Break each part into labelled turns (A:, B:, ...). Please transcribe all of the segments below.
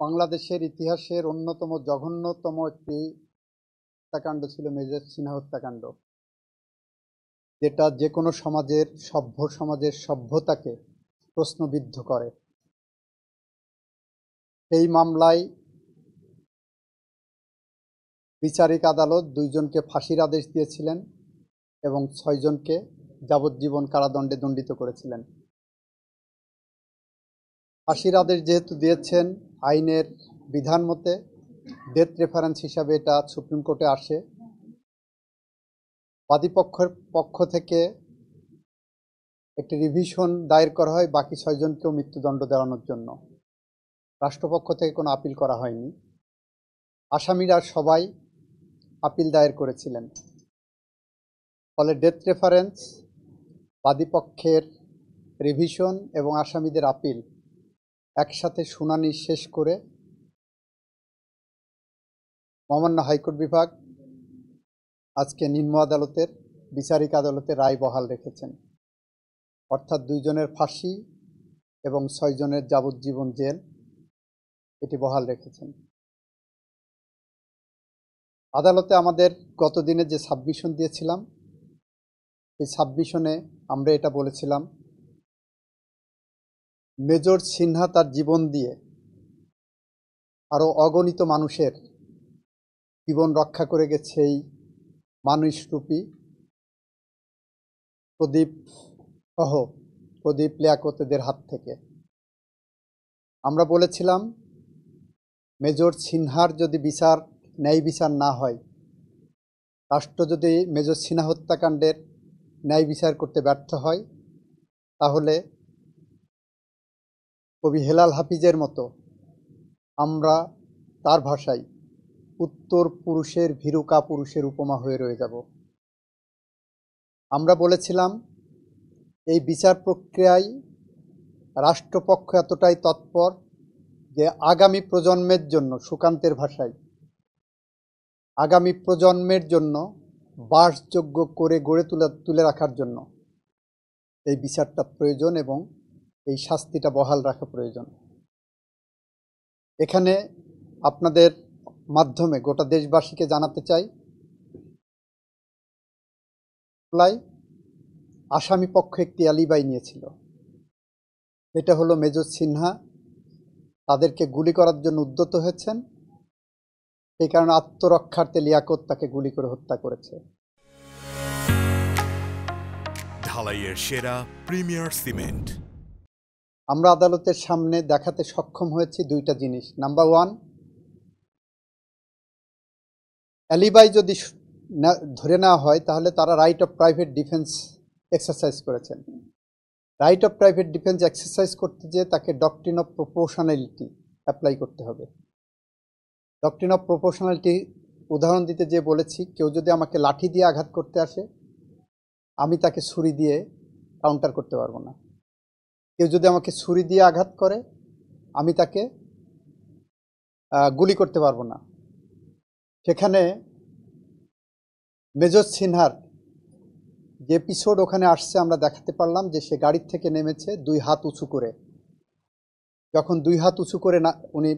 A: বাংলাদেশের ইতিহাসের অন্যতম জঘন্যতম একটি হত্যাকাণ্ড ছিল মেজর সিনহা হত্যাকাণ্ড, যেটা যে কোনো সমাজের সভ্যতাকে প্রশ্নবিদ্ধ করে। এই মামলায় বিচারিক আদালত 2 জনকে ফাঁসির আদেশ দিয়েছিলেন এবং 6 জনকে যাবজ্জীবন কারাদণ্ডে দণ্ডিত করেছিলেন। ফাঁসির আদেশ যেহেতু দিয়েছেন, আইনের বিধান মতে ডেথ রেফারেন্স হিসাবে এটা সুপ্রিম কোর্টে আসে। বাদীপক্ষের পক্ষ থেকে একটি রিভিশন দায়ের করা হয় বাকি 6 জনকেও মৃত্যুদণ্ড দেওয়ানোর জন্য। রাষ্ট্রপক্ষ থেকে কোনো আপিল করা হয়নি। আসামিরা সবাই আপিল দায়ের করেছিলেন। ফলে ডেথ রেফারেন্স, বাদীপক্ষের রিভিশন এবং আসামিদের আপিল একসাথে শুনানি শেষ করে মহামান্য হাইকোর্ট বিভাগ আজকে নিম্ন আদালতের বিচারিক আদালতে রায় বহাল রেখেছেন। অর্থাৎ 2 জনের ফাঁসি এবং 6 জনের যাবজ্জীবন জেল এটি বহাল রেখেছেন। আদালতে আমাদের গত দিনে যে সাবমিশন দিয়েছিলাম, এই সাবমিশনে আমরা এটা বলেছিলাম, মেজর সিনহা তার জীবন দিয়ে আরও অগণিত মানুষের জীবন রক্ষা করে গেছে এই মানুষরূপী প্রদীপ লিয়াকতদের হাত থেকে। আমরা বলেছিলাম, মেজর সিনহার যদি ন্যায় বিচার না হয়, রাষ্ট্র যদি মেজর সিনহা হত্যাকাণ্ডের ন্যায় বিচার করতে ব্যর্থ হয়, তাহলে কবি হেলাল হাফিজের মতো আমরা তার ভাষায় উত্তর পুরুষের ভীরুকা পুরুষের উপমা হয়ে রয়ে যাব। আমরা বলেছিলাম, এই বিচার প্রক্রিয়ায় রাষ্ট্রপক্ষ এতটাই তৎপর যে আগামী প্রজন্মের জন্য, সুকান্তের ভাষায়, আগামী প্রজন্মের জন্য বাসযোগ্য করে গড়ে তুলে রাখার জন্য এই বিচারটা প্রয়োজন এবং এই শাস্তিটা বহাল রাখা প্রয়োজন। এখানে আপনাদের মাধ্যমে গোটা দেশবাসীকে জানাতে চাই, আসামি পক্ষ একটি অ্যালিবাই নিয়েছিল। এটা হলো মেজর সিনহা তাদেরকে গুলি করার জন্য উদ্যত হয়েছেন, এই কারণে আত্মরক্ষার্থে লিয়াকত তাকে গুলি করে হত্যা করেছে।
B: ঢালাইয়ের সেরা প্রিমিয়ার সিমেন্ট।
A: আমরা আদালতের সামনে দেখাতে সক্ষম হয়েছি 2টা জিনিস। নাম্বার 1, অ্যালিবাই যদি ধরে নেওয়া হয়, তাহলে তারা right of private defence exercise করেছেন। Right of private defence exercise করতে যেয়ে তাকে ডক্ট্রিন অফ প্রপোর্শনালিটি অ্যাপ্লাই করতে হবে। ডক্ট্রিন অফ প্রপোর্শনালিটি উদাহরণ দিতে যে বলেছি, কেউ যদি আমাকে লাঠি দিয়ে আঘাত করতে আসে, আমি তাকে ছুরি দিয়ে কাউন্টার করতে পারবো না। কেউ যদি আমাকে ছুরি দিয়ে আঘাত করে, আমি তাকে গুলি করতে পারবো না। সেখানে মেজর সিনহার যে এপিসোড ওখানে আসছে, আমরা দেখাতে পারলাম যে সে গাড়ির থেকে নেমেছে 2 হাত উঁচু করে। যখন 2 হাত উঁচু করে উনি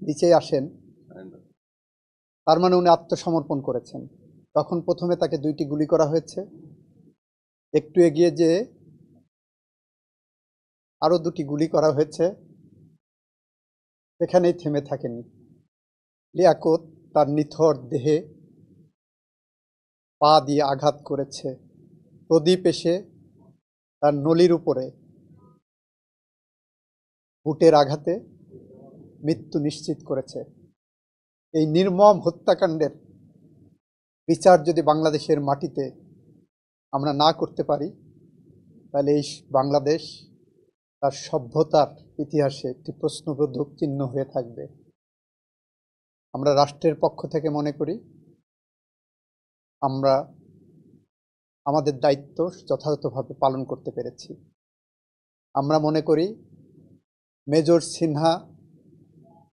A: নিচে আসেন, তার মানে উনি আত্মসমর্পণ করেছেন। তখন প্রথমে তাকে 2টি গুলি করা হয়েছে, একটু এগিয়ে যেয়ে আরও 2টি গুলি করা হয়েছে, সেখানেই থেমে থাকেনি। লিয়াকত তার নিথর দেহে পা দিয়ে আঘাত করেছে। প্রদীপ এসে তার নলির উপরে বুটের আঘাতে মৃত্যু নিশ্চিত করেছে। এই নির্মম হত্যাকাণ্ডের বিচার যদি বাংলাদেশের মাটিতে আমরা না করতে পারি, তাহলে এই বাংলাদেশ তার সভ্যতার ইতিহাসে একটি প্রশ্নবোধক চিহ্ন হয়ে থাকবে। আমরা রাষ্ট্রের পক্ষ থেকে মনে করি আমরা আমাদের দায়িত্ব যথাযথভাবে পালন করতে পেরেছি। আমরা মনে করি মেজর সিনহা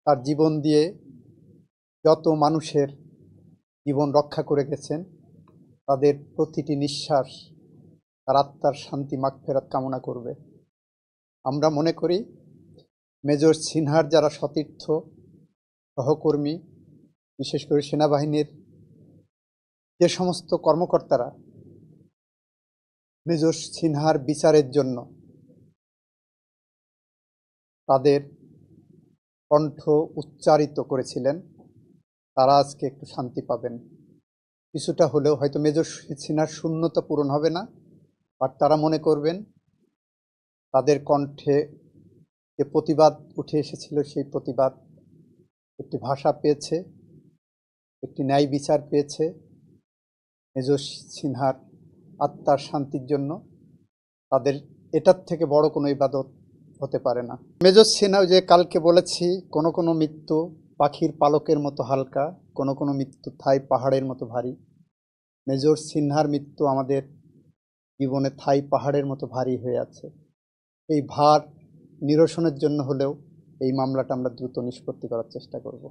A: তার জীবন দিয়ে যত মানুষের জীবন রক্ষা করে গেছেন, তাদের প্রতিটি নিঃশ্বাস তার আত্মার শান্তি মাগফিরাত কামনা করবে। আমরা মনে করি মেজর সিনহার যারা সতীর্থ, সহকর্মী, বিশেষ করে সেনাবাহিনীর যে সমস্ত কর্মকর্তারা মেজর সিনহার বিচারের জন্য তাদের কণ্ঠ উচ্চারিত করেছিলেন, তারা আজকে একটু শান্তি পাবেন। কিছুটা হলেও হয়তো মেজর সিনহার শূন্যতা পূরণ হবে না, আর তারা মনে করবেন তাদের কণ্ঠে যে প্রতিবাদ উঠে এসেছিল সেই প্রতিবাদ একটি ভাষা পেয়েছে, একটি ন্যায় বিচার পেয়েছে। মেজর সিনহার আত্মার শান্তির জন্য তাদের এটার থেকে বড় কোনো ইবাদত হতে পারে না। মেজর সিনহা যে কালকে বলেছি, কোনো কোনো মৃত্যু পাখির পালকের মতো হালকা, কোনো কোনো মৃত্যু থাই পাহাড়ের মতো ভারী। মেজর সিনহার মৃত্যু আমাদের জীবনে থাই পাহাড়ের মতো ভারী হয়ে আছে। এই ভার নিরসনের জন্য হলেও এই মামলাটা আমরা দ্রুত নিষ্পত্তি করার চেষ্টা করব।